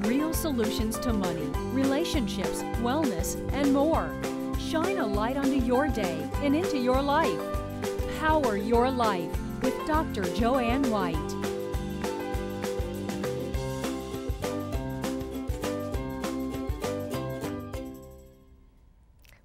Real solutions to money, relationships, wellness, and more. Shine a light onto your day and into your life. Power Your Life with Dr. Joanne White.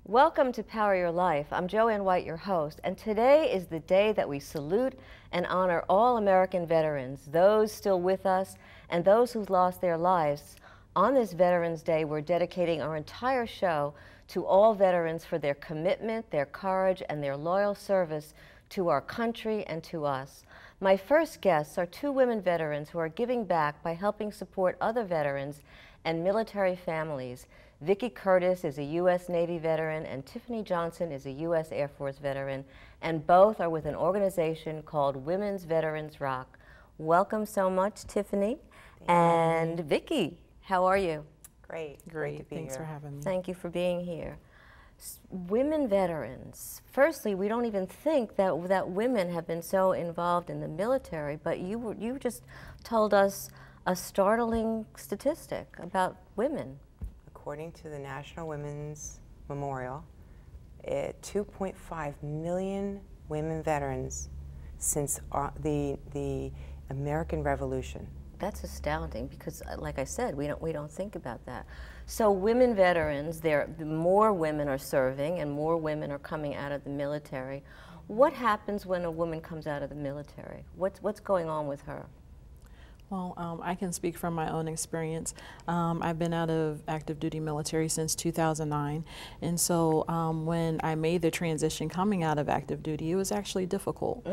Welcome to Power Your Life. I'm Joanne White, your host, and today is the day that we salute and honor all American veterans, those still with us and those who've lost their lives. On this Veterans Day, we're dedicating our entire show to all veterans for their commitment, their courage, and their loyal service to our country and to us. My first guests are two women veterans who are giving back by helping support other veterans and military families. Vicki Curtis is a U.S. Navy veteran and Tiffany Johnson is a U.S. Air Force veteran, and both are with an organization called Women's Veterans Rock. Welcome so much, Tiffany. And Vicki, how are you? Great. Great. To be Thanks here. for having me. Thank you for being here. Women veterans. Firstly, we don't even think that women have been so involved in the military, but you just told us a startling statistic about women. According to the National Women's Memorial, 2.5 million women veterans since the American Revolution. That's astounding because, like I said, we don't think about that. So women veterans, more women are serving and more women are coming out of the military. What happens when a woman comes out of the military? What's going on with her? Well, I can speak from my own experience. I've been out of active duty military since 2009, and so when I made the transition coming out of active duty, it was actually difficult.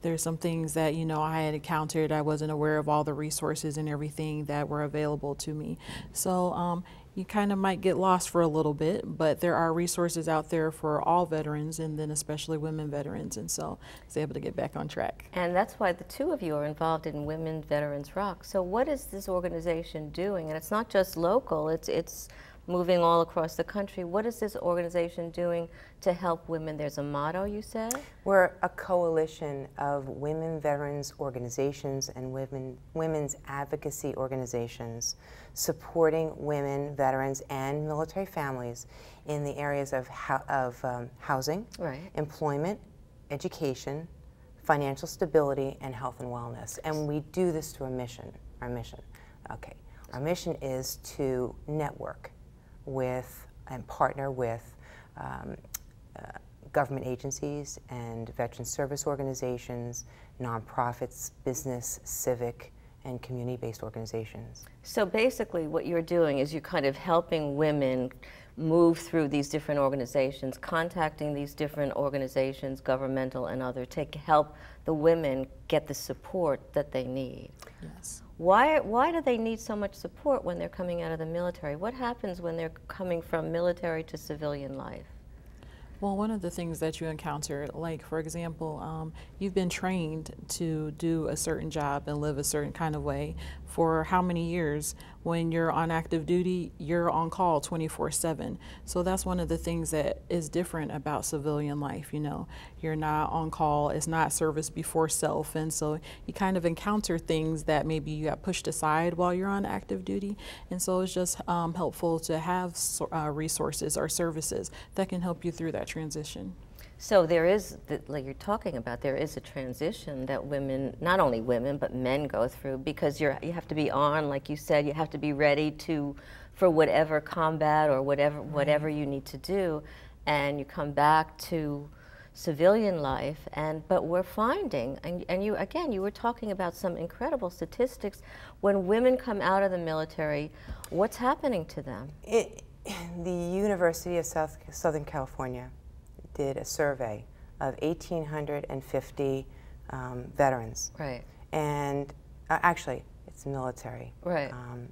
There's some things that, you know, I had encountered. I wasn't aware of all the resources and everything that were available to me. So you kind of might get lost for a little bit, but there are resources out there for all veterans, and then especially women veterans, and so I was able to get back on track. And that's why the two of you are involved in Women Veterans Rock. So what is this organization doing? And it's not just local, it's moving all across the country. What is this organization doing to help women? There's a motto, you said? We're a coalition of women veterans organizations and women's advocacy organizations supporting women, veterans, and military families in the areas of housing, employment, education, financial stability, and health and wellness. And we do this through our mission. Our mission is to network with and partner with government agencies and veteran service organizations, nonprofits, business, civic, and community-based organizations. So basically what you're doing is you're kind of helping women move through these different organizations, contacting these different organizations, governmental and other, to help the women get the support that they need. Yes. Why do they need so much support when they're coming out of the military? What happens when they're coming from military to civilian life? Well, one of the things that you encounter, like for example, you've been trained to do a certain job and live a certain kind of way for how many years? When you're on active duty, you're on call 24/7. So that's one of the things that is different about civilian life. You know, you're not on call, it's not service before self, and so you kind of encounter things that maybe you got pushed aside while you're on active duty. And so it's just helpful to have resources or services that can help you through that transition. So there is, like you're talking about, there is a transition that women, not only women, but men go through, because you have to be on, like you said, you have to be ready for whatever combat or whatever you need to do, and you come back to civilian life, but we're finding, and you were talking about some incredible statistics, when women come out of the military, what's happening to them? The University of Southern California did a survey of 1,850 veterans. Right. And actually, it's military. Right.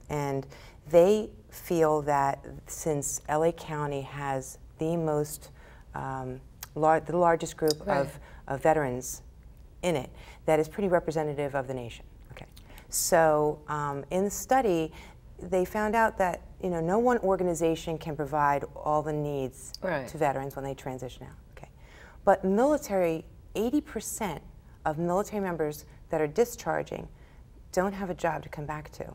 And they feel that since LA County has the most, the largest group of veterans in it, that is pretty representative of the nation. Okay. So in the study, they found out that no one organization can provide all the needs to veterans when they transition out. Okay, but military, 80% of military members that are discharging don't have a job to come back to.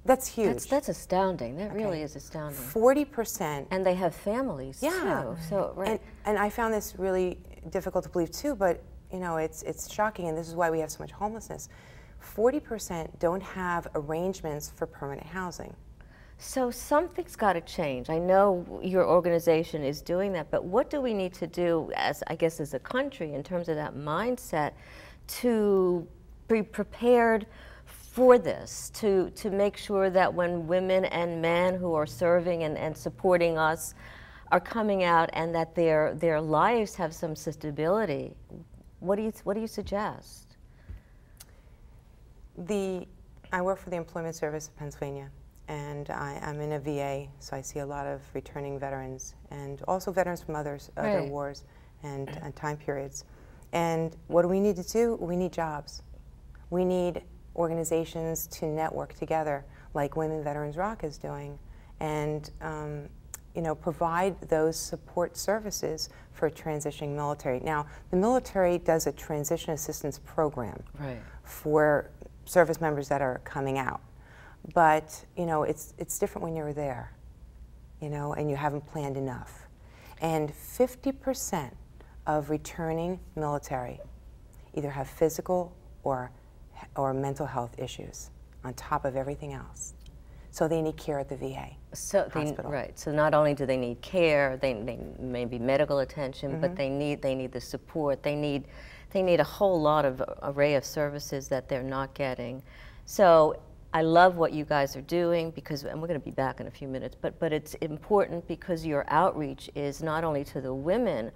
That's huge. That's astounding. That really is astounding. 40%. And they have families too. So right. And I found this really difficult to believe too, but you know, it's shocking, and this is why we have so much homelessness. 40% don't have arrangements for permanent housing. So something's got to change. I know your organization is doing that, but what do we need to do as, I guess, as a country in terms of that mindset to be prepared for this, to make sure that when women and men who are serving and supporting us are coming out and that their lives have some stability? What do you suggest? I work for the Employment Service of Pennsylvania, and I'm in a VA, so I see a lot of returning veterans and also veterans from other wars and time periods. And what do we need to do? We need jobs. We need organizations to network together, like Women Veterans Rock is doing, and you know, provide those support services for transitioning military. Now, the military does a transition assistance program for service members that are coming out, but you know, it's different when you're there, you know, and you haven't planned enough. And 50% of returning military either have physical or mental health issues on top of everything else. So they need care at the VA hospital. So not only do they need care, they may be medical attention, but they need the support. They need a whole lot of array of services that they're not getting. So I love what you guys are doing, because, and we're going to be back in a few minutes, but it's important because your outreach is not only to the women,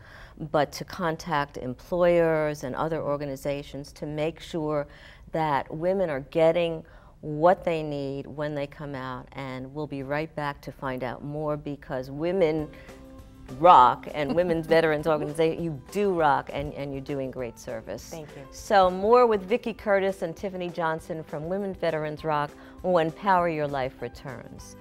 but to contact employers and other organizations to make sure that women are getting what they need when they come out. And we'll be right back to find out more, because Women Rock and Women's Veterans Organization, you do rock, and you're doing great service. Thank you. So more with Vicki Curtis and Tiffany Johnson from Women's Veterans Rock when Power Your Life returns.